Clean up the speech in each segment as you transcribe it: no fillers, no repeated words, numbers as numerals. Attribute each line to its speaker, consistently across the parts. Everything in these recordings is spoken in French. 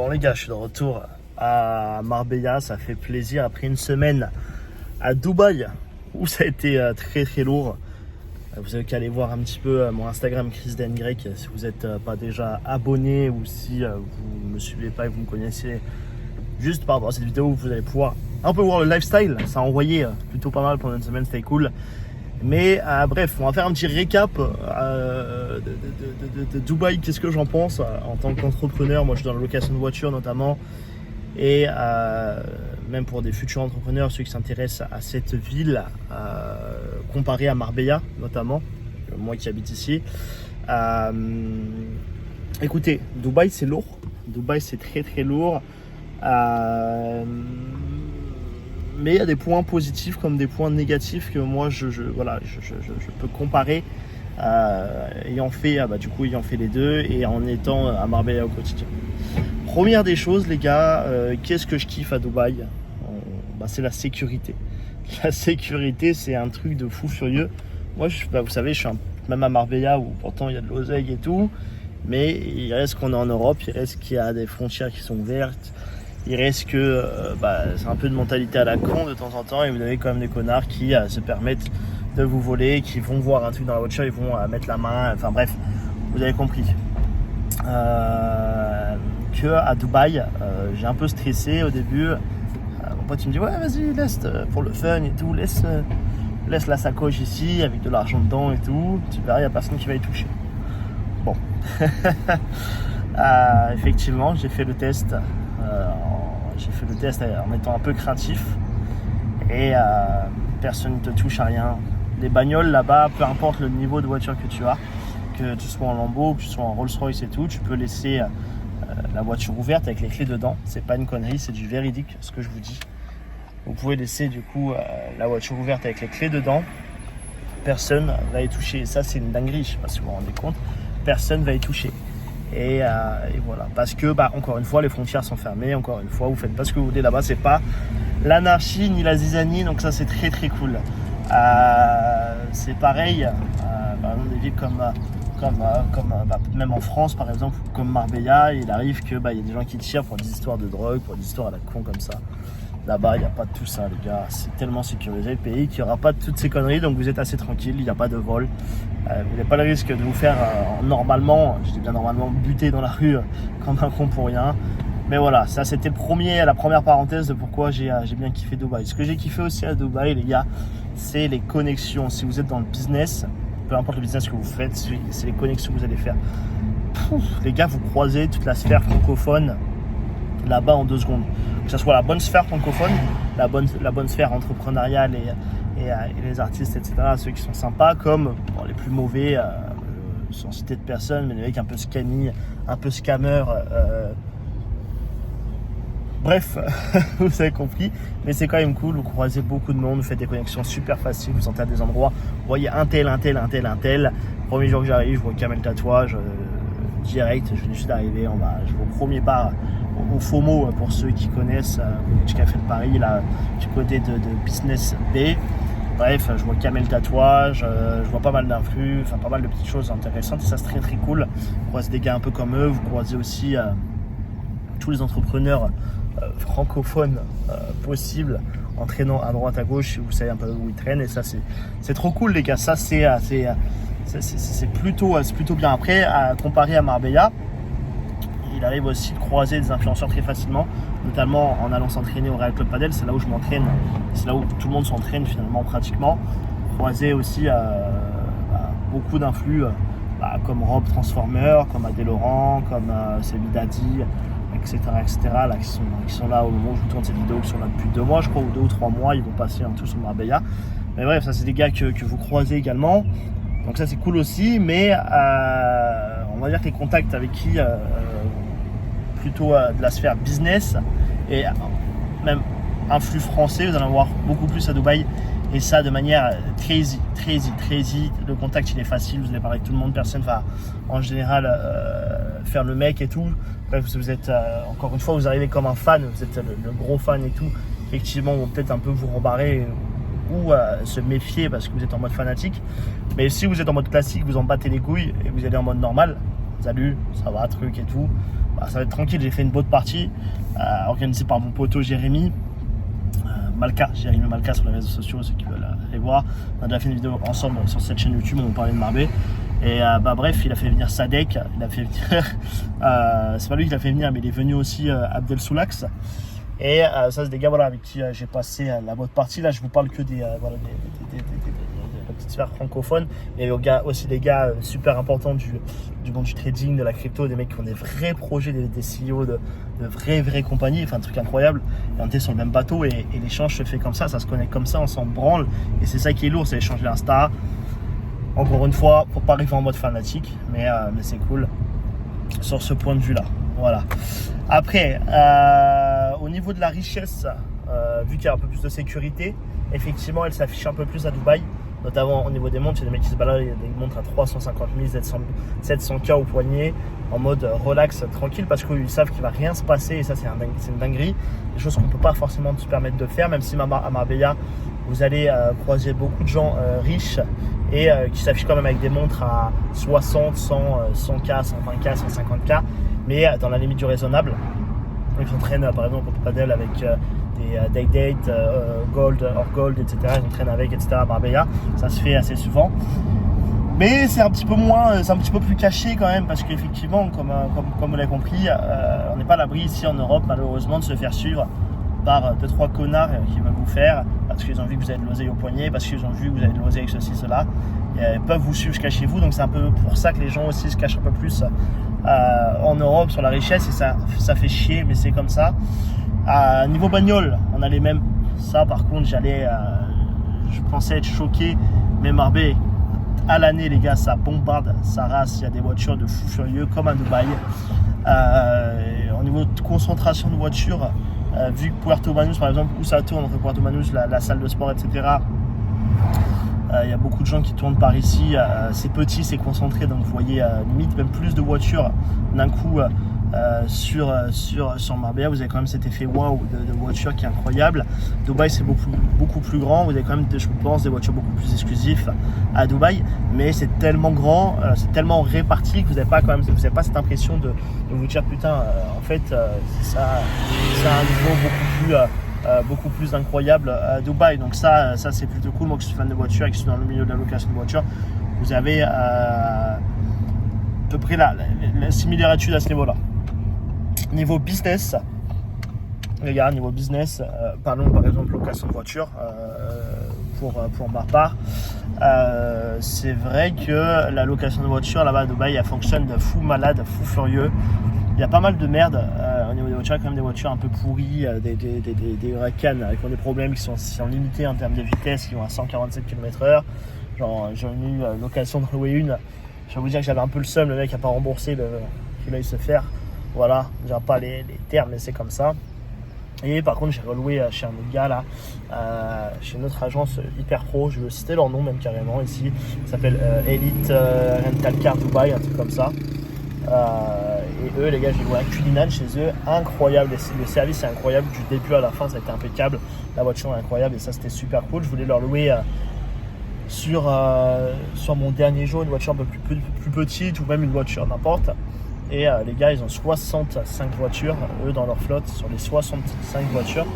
Speaker 1: Bon les gars, je suis de retour à Marbella, ça fait plaisir après une semaine à Dubaï où ça a été très très lourd. Vous avez qu'à aller voir un petit peu mon Instagram ChrisDenY si vous n'êtes pas déjà abonné ou si vous ne me suivez pas et vous me connaissez. Juste par rapport à cette vidéo, vous allez pouvoir un peu voir le lifestyle. Ça a envoyé plutôt pas mal pendant une semaine, c'était cool. Mais bref, on va faire un petit récap de Dubaï. Qu'est-ce que j'en pense en tant qu'entrepreneur? Moi, je suis dans la location de voitures notamment. Et même pour des futurs entrepreneurs, ceux qui s'intéressent à cette ville, comparé à Marbella notamment, moi qui habite ici. Écoutez, Dubaï c'est lourd. Dubaï c'est très très lourd. Mais il y a des points positifs comme des points négatifs que moi je peux comparer ayant fait les deux et en étant à Marbella au quotidien. Première des choses les gars, qu'est-ce que je kiffe à Dubaï? C'est la sécurité. La sécurité c'est un truc de fou furieux. Moi vous savez je suis même à Marbella où pourtant il y a de l'oseille et tout, mais il reste qu'on est en Europe, il reste qu'il y a des frontières qui sont ouvertes. Il reste que c'est un peu de mentalité à la con de temps en temps et vous avez quand même des connards qui se permettent de vous voler, qui vont voir un truc dans la voiture, ils vont mettre la main, enfin bref, vous avez compris. Que à Dubaï, j'ai un peu stressé au début. Mon pote il me dit ouais vas-y laisse pour le fun et tout, laisse la sacoche ici avec de l'argent dedans et tout, tu verras il n'y a personne qui va y toucher. Bon, effectivement j'ai fait le test. En étant un peu craintif et personne ne te touche à rien. Les bagnoles là-bas, peu importe le niveau de voiture que tu as, que tu sois en Lambo, que tu sois en Rolls-Royce et tout, tu peux laisser la voiture ouverte avec les clés dedans. C'est pas une connerie, c'est du véridique ce que je vous dis. Vous pouvez laisser du coup la voiture ouverte avec les clés dedans. Personne va y toucher. Ça c'est une dinguerie, je sais pas si vous vous rendez compte. Personne va y toucher. Et voilà, parce que encore une fois les frontières sont fermées, encore une fois vous faites pas ce que vous voulez là-bas, c'est pas l'anarchie ni la zizanie, donc ça c'est très très cool. C'est pareil par exemple des villes comme même en France par exemple, comme Marbella, il arrive que y a des gens qui tirent pour des histoires de drogue, pour des histoires à la con comme ça. Là-bas, il n'y a pas de tout ça, les gars. C'est tellement sécurisé le pays qu'il n'y aura pas de toutes ces conneries. Donc, vous êtes assez tranquille. Il n'y a pas de vol. Vous n'avez pas le risque de vous faire normalement, je dis bien normalement, buter dans la rue comme un con pour rien. Mais voilà, ça c'était la première parenthèse de pourquoi j'ai bien kiffé Dubaï. Ce que j'ai kiffé aussi à Dubaï, les gars, c'est les connexions. Si vous êtes dans le business, peu importe le business que vous faites, c'est les connexions que vous allez faire. Les gars, vous croisez toute la sphère francophone là-bas en 2 secondes. Que ce soit la bonne sphère francophone, la bonne sphère entrepreneuriale et les artistes, etc., ceux qui sont sympas, comme les plus mauvais, sans citer de personne, mais les mecs un peu scammy, un peu scammer. Bref, vous avez compris, mais c'est quand même cool, vous croisez beaucoup de monde, vous faites des connexions super faciles, vous sentez à des endroits, vous voyez un tel. Premier jour que j'arrive, je vois Kamel Tatouage, direct, je venais juste d'arriver, je vais au premier bar au FOMO pour ceux qui connaissent du Café de Paris, là, du côté de Business Bay. Bref, je vois Kamel Tatouage, je vois pas mal d'influx, pas mal de petites choses intéressantes et ça c'est très très cool. Vous croisez des gars un peu comme eux, vous croisez aussi tous les entrepreneurs francophones possibles en traînant à droite à gauche, vous savez un peu où ils traînent et ça c'est trop cool les gars, ça c'est plutôt bien. Après, comparé à Marbella, il arrive aussi de croiser des influenceurs très facilement, notamment en allant s'entraîner au Real Club Padel, c'est là où je m'entraîne, c'est là où tout le monde s'entraîne finalement pratiquement. Croiser aussi beaucoup d'influx comme Rob Transformer, comme Adé Laurent, comme Sebi Dadi, etc. Là, qui sont là au moment où je vous tourne cette vidéo, qui sont là depuis 2 mois je crois, ou 2 ou 3 mois, ils vont passer tous sur Marbella. Mais bref, ça c'est des gars que vous croisez également, donc ça c'est cool aussi, mais on va dire que les contacts avec qui plutôt de la sphère business et même influx français, vous allez en voir beaucoup plus à Dubaï et ça de manière très easy. Le contact il est facile, vous allez parler avec tout le monde, personne va en général faire le mec et tout. Bref, vous êtes encore une fois, vous arrivez comme un fan, vous êtes le gros fan et tout. Effectivement, on va peut-être un peu vous rembarrer ou se méfier parce que vous êtes en mode fanatique. Mais si vous êtes en mode classique, vous en battez les couilles et vous allez en mode normal, salut, ça va, truc et tout, ça va être tranquille. J'ai fait une boat party organisée par mon poteau Jérémy Jérémy Malka sur les réseaux sociaux, ceux qui veulent aller voir. On a déjà fait une vidéo ensemble sur cette chaîne YouTube où on parlait de Marbella. Et bref, il a fait venir Sadek, il a fait venir, c'est pas lui qui l'a fait venir, mais il est venu aussi Abdel Soulax. Et ça, c'est des gars avec qui j'ai passé la boat party. Là, je vous parle que des petites sphères francophones, mais il y a aussi des gars super importants du monde du trading, de la crypto, des mecs qui ont des vrais projets, des CEO de vraies compagnies, enfin un truc incroyable. Et on était sur le même bateau et l'échange se fait comme ça se connecte comme ça, on s'en branle. Et c'est ça qui est lourd, c'est échanger l'Insta. Encore une fois, faut pas arriver en mode fanatique, mais c'est cool sur ce point de vue là. Voilà. Après, au niveau de la richesse, vu qu'il y a un peu plus de sécurité, effectivement, elle s'affiche un peu plus à Dubaï. Notamment au niveau des montres, il y a des mecs qui se baladent, il y a des montres à 350 000, 700K au poignet, en mode relax, tranquille, parce qu'ils savent qu'il ne va rien se passer, et ça c'est une dinguerie, des choses qu'on ne peut pas forcément se permettre de faire, même si à Marbella, vous allez croiser beaucoup de gens riches et qui s'affichent quand même avec des montres à 60, 100, 100K, 120K, 150K, mais dans la limite du raisonnable. Ils s'entraînent par exemple au padel avec des date, gold, hors gold, etc. Ils s'entraînent avec, etc. à Marbella. Ça se fait assez souvent. Mais c'est un petit peu moins, c'est un petit peu plus caché quand même, parce qu'effectivement, comme vous l'avez compris, on n'est pas à l'abri ici en Europe, malheureusement, de se faire suivre par 2-3 connards qui veulent vous faire, parce qu'ils ont vu que vous avez de l'oseille au poignet, parce qu'ils ont vu que vous avez de l'oseille avec ceci, cela. Ils peuvent vous suivre jusqu'à chez vous, donc c'est un peu pour ça que les gens aussi se cachent un peu plus en Europe sur la richesse, et ça fait chier, mais c'est comme ça. Niveau bagnole, on a les mêmes. Ça, par contre, je pensais être choqué, mais Marbella, à l'année, les gars, ça bombarde, ça rase. Il y a des voitures de fous furieux, comme à Dubaï. Au niveau de concentration de voitures, vu que Puerto Banús, par exemple, où ça tourne entre Puerto Banús, la salle de sport, etc. Il y a beaucoup de gens qui tournent par ici. C'est petit, c'est concentré, donc vous voyez limite même plus de voitures d'un coup sur Marbella. Vous avez quand même cet effet waouh de voitures qui est incroyable. Dubaï, c'est beaucoup plus grand. Vous avez quand même, je pense, des voitures beaucoup plus exclusives à Dubaï, mais c'est tellement grand, c'est tellement réparti que vous n'avez pas cette impression de vous dire putain, en fait, c'est un niveau beaucoup plus incroyable à Dubaï. Donc ça c'est plutôt cool. Moi qui suis fan de voitures et qui suis dans le milieu de la location de voitures, vous avez à peu près la similitude à ce niveau là. Niveau business, les gars, parlons par exemple location de voiture pour ma part. C'est vrai que la location de voiture là-bas à Dubaï, elle fonctionne de fou malade, fou furieux. Il y a pas mal de merde au niveau des voitures, quand même des voitures un peu pourries, des Huracan qui ont des problèmes, qui sont limités en termes de vitesse, qui vont à 147 km/h. Genre, j'ai eu l'occasion de louer une. Je vais vous dire que j'avais un peu le seum, le mec n'a pas remboursé qu'il a eu se faire. Voilà, j'ai pas les termes, mais c'est comme ça. Et par contre, j'ai reloué chez un autre gars là, chez notre agence hyper pro, je veux citer leur nom même carrément ici. Ça s'appelle Elite Rental Car Dubai, un truc comme ça. Et eux, les gars, j'ai loué un Cullinan chez eux, incroyable. Le service est incroyable du début à la fin, ça a été impeccable. La voiture est incroyable et ça, c'était super cool. Je voulais leur louer sur mon dernier jour une voiture un peu plus petite ou même une voiture n'importe. Et les gars, ils ont 65 voitures, eux, dans leur flotte. Sur les 65 voitures,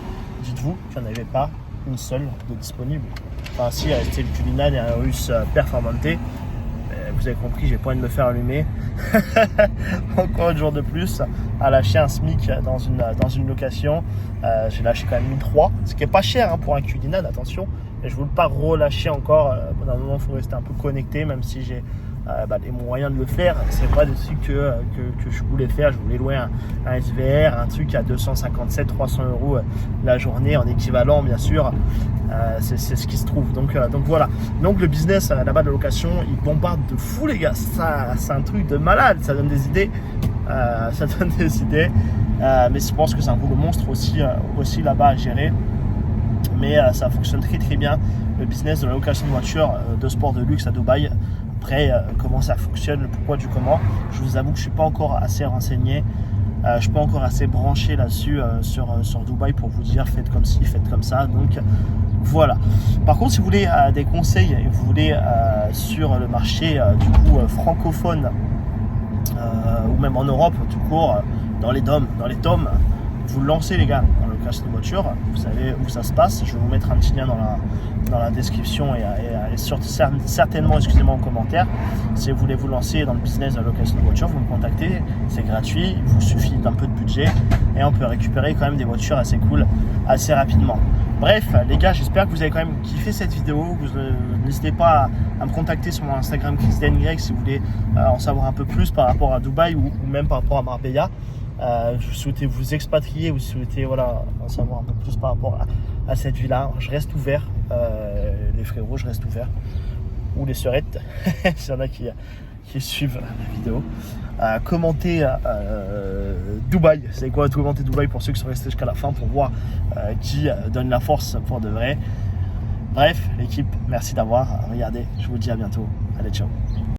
Speaker 1: dites-vous qu'il n'y en avait pas une seule de disponible. Enfin, si, c'était le Cullinan et un Urus Performante. Vous avez compris, j'ai pas envie de me faire allumer. Encore un jour de plus à lâcher un SMIC dans une location. J'ai lâché quand même 1003, ce qui est pas cher pour un Cullinan, attention. Mais je ne veux pas relâcher encore. Pendant un moment, il faut rester un peu connecté, même si j'ai les moyens de le faire. C'est pas des trucs que je voulais faire. Je voulais louer un SVR, un truc à 257, 300 € la journée en équivalent, bien sûr. C'est ce qui se trouve. Donc voilà. Donc le business là-bas de location, il bombarde de fou, les gars. Ça, c'est un truc de malade. Ça donne des idées. Mais je pense que c'est un boulot monstre aussi là-bas à gérer. Mais ça fonctionne très très bien. Le business de la location de voitures de sport de luxe à Dubaï. Après, comment ça fonctionne, le pourquoi du comment, je vous avoue que je ne suis pas encore assez renseigné. Je ne suis pas encore assez branché là-dessus sur Dubaï pour vous dire faites comme ci, faites comme ça. Donc voilà. Par contre, si vous voulez des conseils et vous voulez sur le marché francophone ou même en Europe tout court, dans les DOM, vous lancez les gars en location de voiture, vous savez où ça se passe. Je vais vous mettre un petit lien dans la description et certainement, excusez-moi, en commentaire. Si vous voulez vous lancer dans le business de la location de voiture, vous me contactez, c'est gratuit, il vous suffit d'un peu de budget et on peut récupérer quand même des voitures assez cool assez rapidement. Bref les gars, j'espère que vous avez quand même kiffé cette vidéo. N'hésitez pas à me contacter sur mon Instagram ChrisDNY si vous voulez en savoir un peu plus par rapport à Dubaï ou même par rapport à Marbella. Vous souhaitez vous expatrier ou souhaitez en savoir un peu plus par rapport à cette vie-là, je reste ouvert, les frérots, je reste ouvert, ou les sœurettes, s'il y en a qui suivent la vidéo. Commentez Dubaï, c'est quoi commenter Dubaï pour ceux qui sont restés jusqu'à la fin pour voir qui donne la force pour de vrai. Bref, l'équipe, merci d'avoir regardé, je vous dis à bientôt, allez ciao.